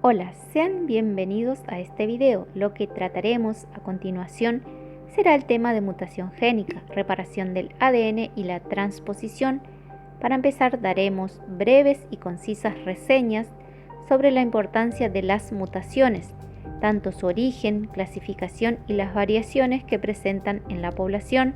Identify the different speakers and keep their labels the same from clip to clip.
Speaker 1: Hola, sean bienvenidos a este video. Lo que trataremos a continuación será el tema de mutación génica, reparación del ADN y la transposición. Para empezar, daremos breves y concisas reseñas sobre la importancia de las mutaciones, tanto su origen, clasificación y las variaciones que presentan en la población.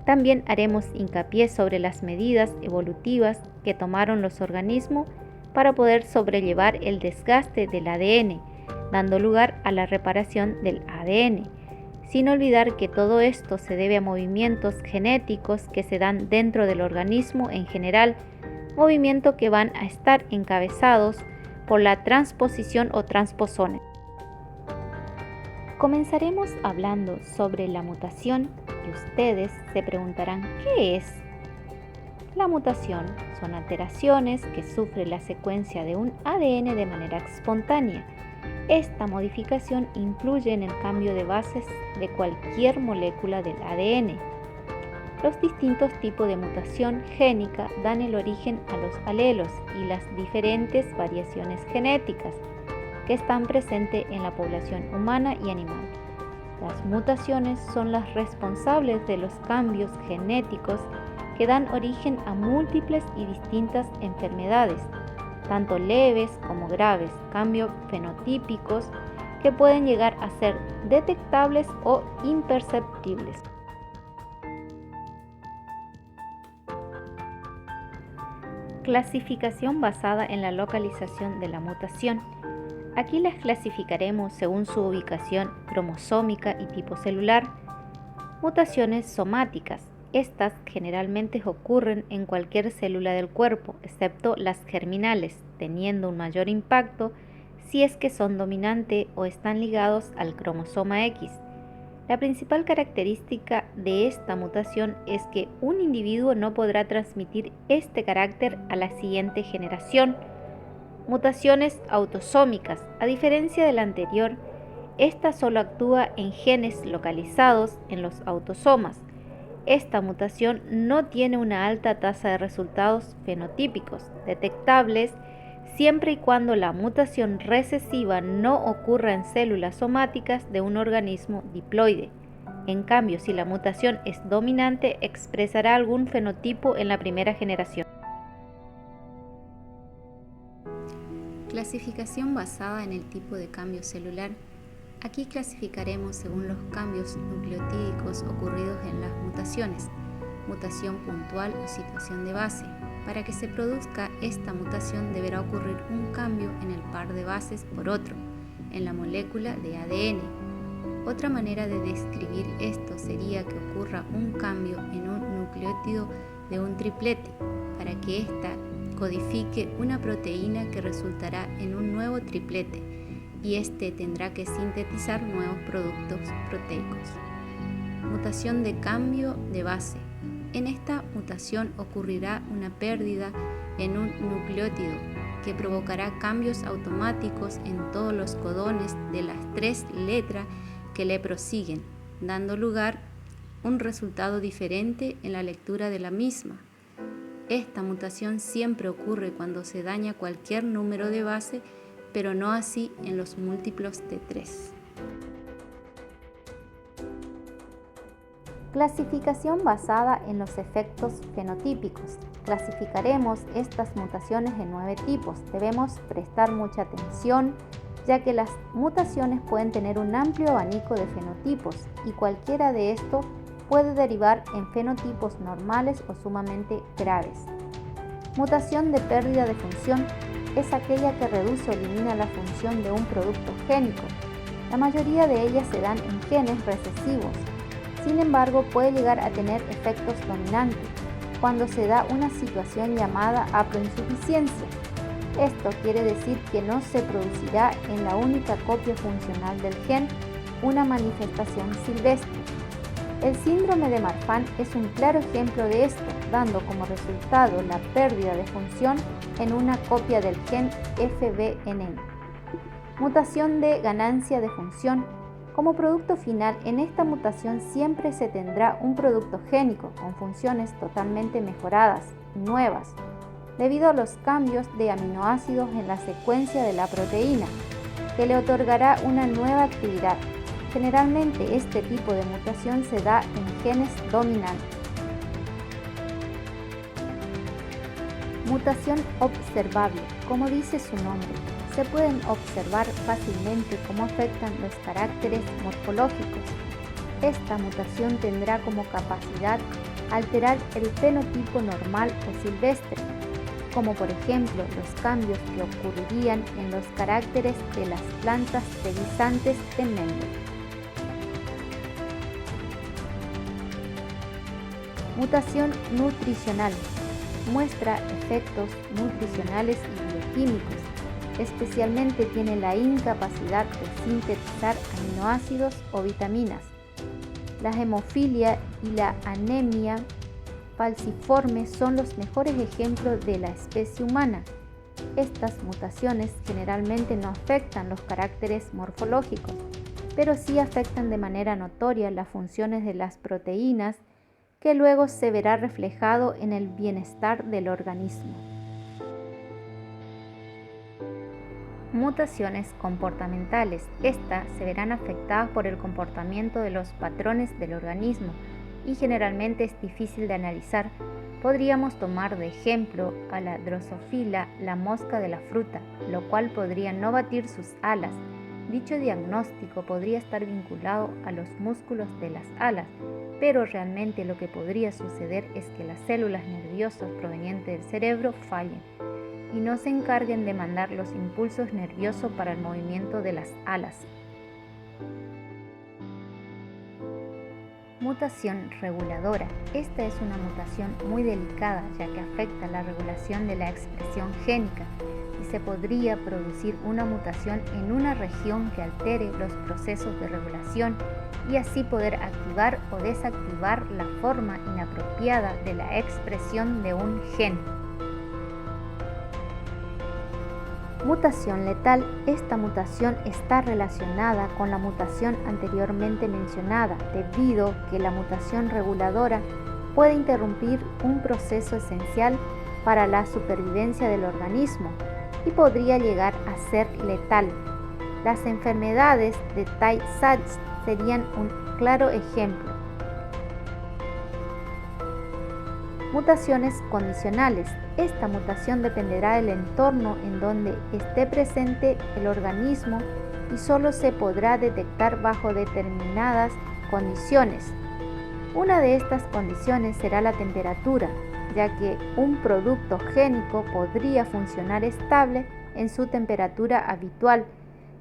Speaker 1: También haremos hincapié sobre las medidas evolutivas que tomaron los organismos para poder sobrellevar el desgaste del ADN, dando lugar a la reparación del ADN, sin olvidar que todo esto se debe a movimientos genéticos que se dan dentro del organismo en general, movimientos que van a estar encabezados por la transposición o transposones. Comenzaremos hablando sobre la mutación y ustedes se preguntarán ¿qué es? La mutación son alteraciones que sufre la secuencia de un ADN de manera espontánea. Esta modificación influye en el cambio de bases de cualquier molécula del ADN. Los distintos tipos de mutación génica dan el origen a los alelos y las diferentes variaciones genéticas que están presentes en la población humana y animal. Las mutaciones son las responsables de los cambios genéticos que dan origen a múltiples y distintas enfermedades, tanto leves como graves, cambios fenotípicos que pueden llegar a ser detectables o imperceptibles. Clasificación basada en la localización de la mutación. Aquí las clasificaremos según su ubicación cromosómica y tipo celular. Mutaciones somáticas. Estas generalmente ocurren en cualquier célula del cuerpo, excepto las germinales, teniendo un mayor impacto si es que son dominantes o están ligados al cromosoma X. La principal característica de esta mutación es que un individuo no podrá transmitir este carácter a la siguiente generación. Mutaciones autosómicas. A diferencia de la anterior, esta solo actúa en genes localizados en los autosomas. Esta mutación no tiene una alta tasa de resultados fenotípicos detectables siempre y cuando la mutación recesiva no ocurra en células somáticas de un organismo diploide. En cambio, si la mutación es dominante, expresará algún fenotipo en la primera generación. Clasificación basada en el tipo de cambio celular. Aquí clasificaremos según los cambios nucleotídicos ocurridos en las mutaciones, mutación puntual o situación de base. Para que se produzca esta mutación deberá ocurrir un cambio en el par de bases por otro, en la molécula de ADN. Otra manera de describir esto sería que ocurra un cambio en un nucleótido de un triplete, para que ésta codifique una proteína que resultará en un nuevo triplete, y este tendrá que sintetizar nuevos productos proteicos. Mutación de cambio de base. En esta mutación ocurrirá una pérdida en un nucleótido que provocará cambios automáticos en todos los codones de las 3 letras que le prosiguen, dando lugar a un resultado diferente en la lectura de la misma. Esta mutación siempre ocurre cuando se daña cualquier número de base, pero no así en los múltiplos de 3. Clasificación basada en los efectos fenotípicos. Clasificaremos estas mutaciones en 9 tipos. Debemos prestar mucha atención, ya que las mutaciones pueden tener un amplio abanico de fenotipos y cualquiera de estos puede derivar en fenotipos normales o sumamente graves. Mutación de pérdida de función es aquella que reduce o elimina la función de un producto génico. La mayoría de ellas se dan en genes recesivos. Sin embargo, puede llegar a tener efectos dominantes cuando se da una situación llamada haploinsuficiencia. Esto quiere decir que no se producirá en la única copia funcional del gen una manifestación silvestre. El síndrome de Marfan es un claro ejemplo de esto, dando como resultado la pérdida de función en una copia del gen FBNN. Mutación de ganancia de función. Como producto final, en esta mutación siempre se tendrá un producto génico con funciones totalmente mejoradas y nuevas. debido a los cambios de aminoácidos en la secuencia de la proteína, que le otorgará una nueva actividad. Generalmente este tipo de mutación se da en genes dominantes. Mutación observable. Como dice su nombre, se pueden observar fácilmente cómo afectan los caracteres morfológicos. Esta mutación tendrá como capacidad alterar el fenotipo normal o silvestre, como por ejemplo los cambios que ocurrirían en los caracteres de las plantas de guisantes de Mendel. Mutación nutricional. Muestra efectos nutricionales y bioquímicos. Especialmente tiene la incapacidad de sintetizar aminoácidos o vitaminas. La hemofilia y la anemia falciforme son los mejores ejemplos de la especie humana. Estas mutaciones generalmente no afectan los caracteres morfológicos, pero sí afectan de manera notoria las funciones de las proteínas, que luego se verá reflejado en el bienestar del organismo. Mutaciones comportamentales. Estas se verán afectadas por el comportamiento de los patrones del organismo y generalmente es difícil de analizar. Podríamos tomar de ejemplo a la Drosophila, la mosca de la fruta, lo cual podría no batir sus alas. Dicho diagnóstico podría estar vinculado a los músculos de las alas, pero realmente lo que podría suceder es que las células nerviosas provenientes del cerebro fallen y no se encarguen de mandar los impulsos nerviosos para el movimiento de las alas. Mutación reguladora. Esta es una mutación muy delicada, ya que afecta la regulación de la expresión génica y se podría producir una mutación en una región que altere los procesos de regulación y así poder activar o desactivar la forma inapropiada de la expresión de un gen. Mutación letal. Esta mutación está relacionada con la mutación anteriormente mencionada, debido a que la mutación reguladora puede interrumpir un proceso esencial para la supervivencia del organismo y podría llegar a ser letal. Las enfermedades de Tay-Sachs serían un claro ejemplo. Mutaciones condicionales. Esta mutación dependerá del entorno en donde esté presente el organismo y solo se podrá detectar bajo determinadas condiciones. Una de estas condiciones será la temperatura, ya que un producto génico podría funcionar estable en su temperatura habitual,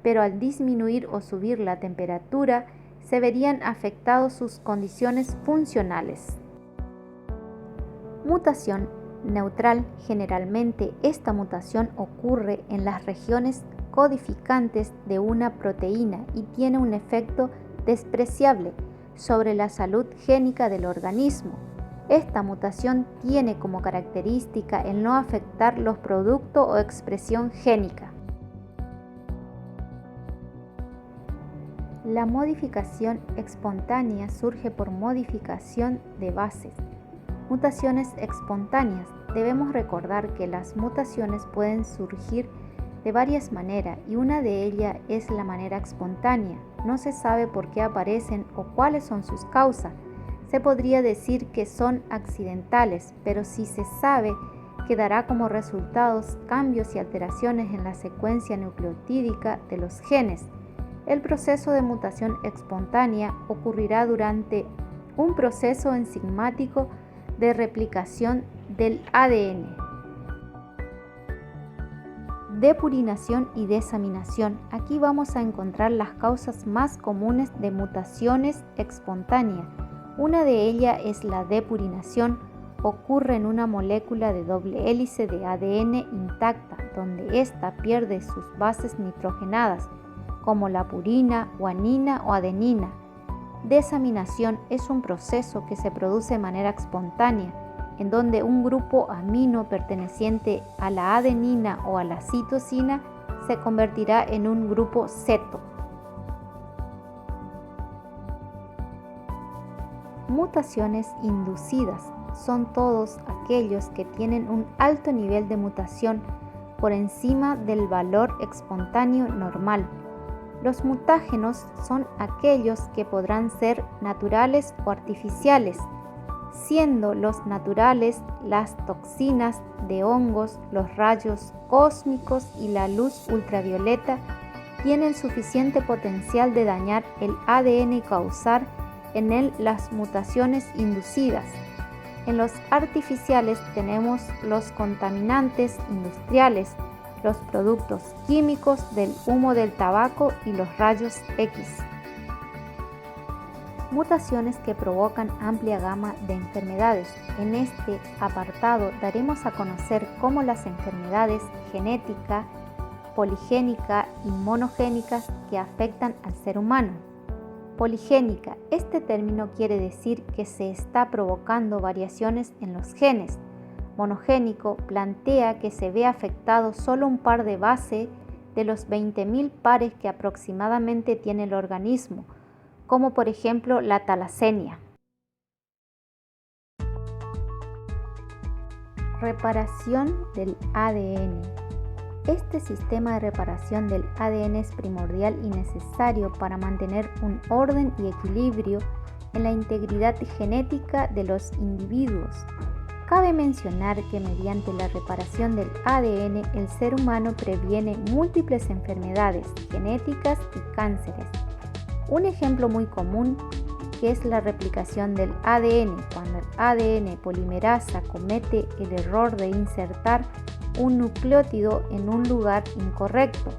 Speaker 1: pero al disminuir o subir la temperatura, se verían afectadas sus condiciones funcionales. Mutación neutral. Generalmente esta mutación ocurre en las regiones codificantes de una proteína y tiene un efecto despreciable sobre la salud génica del organismo. Esta mutación tiene como característica el no afectar los productos o expresión génica. La modificación espontánea surge por modificación de bases. Mutaciones espontáneas. Debemos recordar que las mutaciones pueden surgir de varias maneras y una de ellas es la manera espontánea. No se sabe por qué aparecen o cuáles son sus causas. Se podría decir que son accidentales, pero sí se sabe que dará como resultados cambios y alteraciones en la secuencia nucleotídica de los genes. El proceso de mutación espontánea ocurrirá durante un proceso enzimático de replicación del ADN. Depurinación y desaminación. Aquí vamos a encontrar las causas más comunes de mutaciones espontáneas. Una de ellas es la depurinación. Ocurre en una molécula de doble hélice de ADN intacta, donde ésta pierde sus bases nitrogenadas, como la purina, guanina o adenina. Desaminación es un proceso que se produce de manera espontánea, en donde un grupo amino perteneciente a la adenina o a la citosina se convertirá en un grupo ceto. Mutaciones inducidas. son todos aquellos que tienen un alto nivel de mutación por encima del valor espontáneo normal. Los mutágenos son aquellos que podrán ser naturales o artificiales, siendo los naturales las toxinas de hongos, los rayos cósmicos y la luz ultravioleta tienen suficiente potencial de dañar el ADN y causar en él las mutaciones inducidas. En los artificiales tenemos los contaminantes industriales, los productos químicos del humo del tabaco y los rayos X. Mutaciones que provocan amplia gama de enfermedades. En este apartado daremos a conocer cómo las enfermedades genética, poligénica y monogénicas que afectan al ser humano. Poligénica. Este término quiere decir que se está provocando variaciones en los genes. Monogénico plantea que se ve afectado solo un par de base de los 20.000 pares que aproximadamente tiene el organismo, como por ejemplo la talasemia. Reparación del ADN. Este sistema de reparación del ADN es primordial y necesario para mantener un orden y equilibrio en la integridad genética de los individuos. Cabe mencionar que mediante la reparación del ADN el ser humano previene múltiples enfermedades genéticas y cánceres. Un ejemplo muy común que es la replicación del ADN, cuando el ADN polimerasa comete el error de insertar un nucleótido en un lugar incorrecto.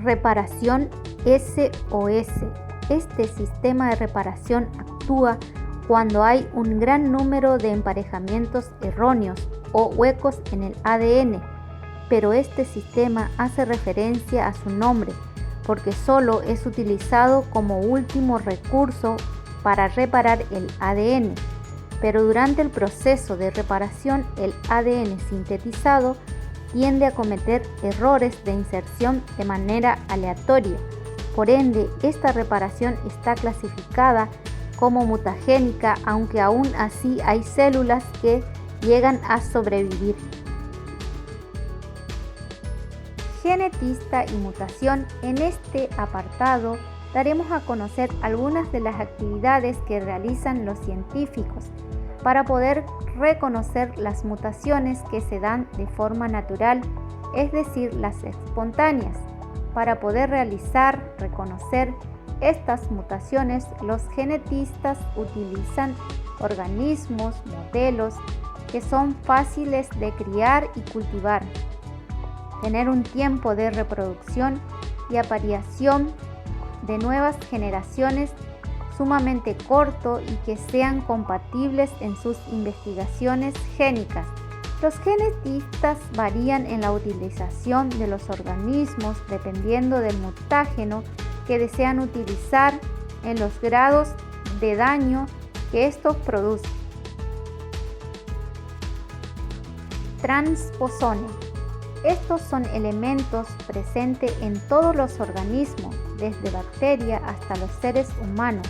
Speaker 1: Reparación SOS. Este sistema de reparación actúa cuando hay un gran número de emparejamientos erróneos o huecos en el ADN, pero este sistema hace referencia a su nombre porque solo es utilizado como último recurso para reparar el ADN. Pero durante el proceso de reparación, el ADN sintetizado tiende a cometer errores de inserción de manera aleatoria. Por ende, esta reparación está clasificada como mutagénica, aunque aún así hay células que llegan a sobrevivir. Genetista y mutación. En este apartado daremos a conocer algunas de las actividades que realizan los científicos para poder reconocer las mutaciones que se dan de forma natural, es decir, las espontáneas. Para poder reconocer estas mutaciones, los genetistas utilizan organismos, modelos que son fáciles de criar y cultivar, tener un tiempo de reproducción y apareación de nuevas generaciones sumamente corto y que sean compatibles en sus investigaciones génicas. Los genetistas varían en la utilización de los organismos dependiendo del mutágeno que desean utilizar en los grados de daño que estos producen. Transposones. Estos son elementos presentes en todos los organismos, desde bacterias hasta los seres humanos.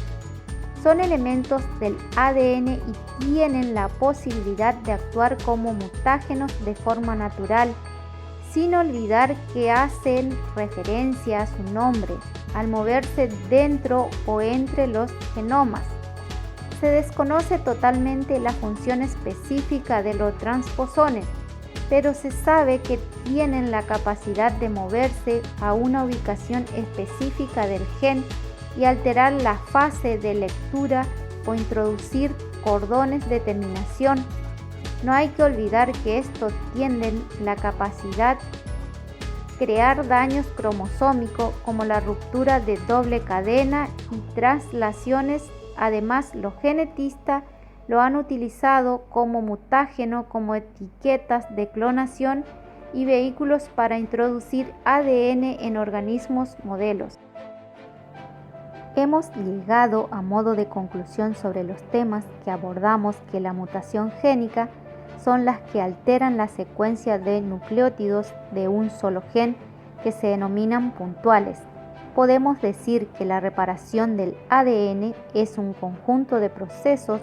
Speaker 1: Son elementos del ADN y tienen la posibilidad de actuar como mutágenos de forma natural, sin olvidar que hacen referencia a su nombre al moverse dentro o entre los genomas. Se desconoce totalmente la función específica de los transposones, pero se sabe que tienen la capacidad de moverse a una ubicación específica del gen y alterar la fase de lectura o introducir cordones de terminación. No hay que olvidar que estos tienen la capacidad de crear daños cromosómicos como la ruptura de doble cadena y traslaciones. Además, los genetistas lo han utilizado como mutágeno, como etiquetas de clonación y vehículos para introducir ADN en organismos modelos. Hemos llegado a modo de conclusión sobre los temas que abordamos que la mutación génica son las que alteran la secuencia de nucleótidos de un solo gen que se denominan puntuales. Podemos decir que la reparación del ADN es un conjunto de procesos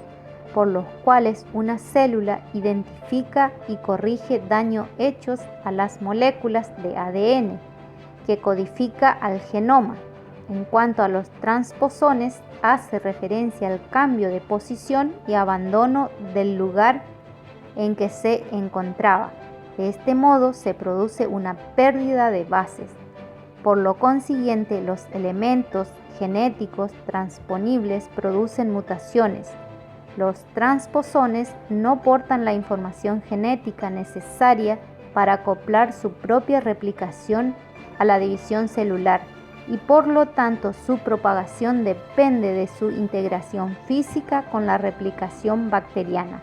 Speaker 1: por los cuales una célula identifica y corrige daños hechos a las moléculas de ADN que codifica al genoma. En cuanto a los transposones, hace referencia al cambio de posición y abandono del lugar en que se encontraba. De este modo se produce una pérdida de bases. Por lo consiguiente, los elementos genéticos transponibles producen mutaciones. Los transposones no portan la información genética necesaria para acoplar su propia replicación a la división celular y por lo tanto su propagación depende de su integración física con la replicación bacteriana.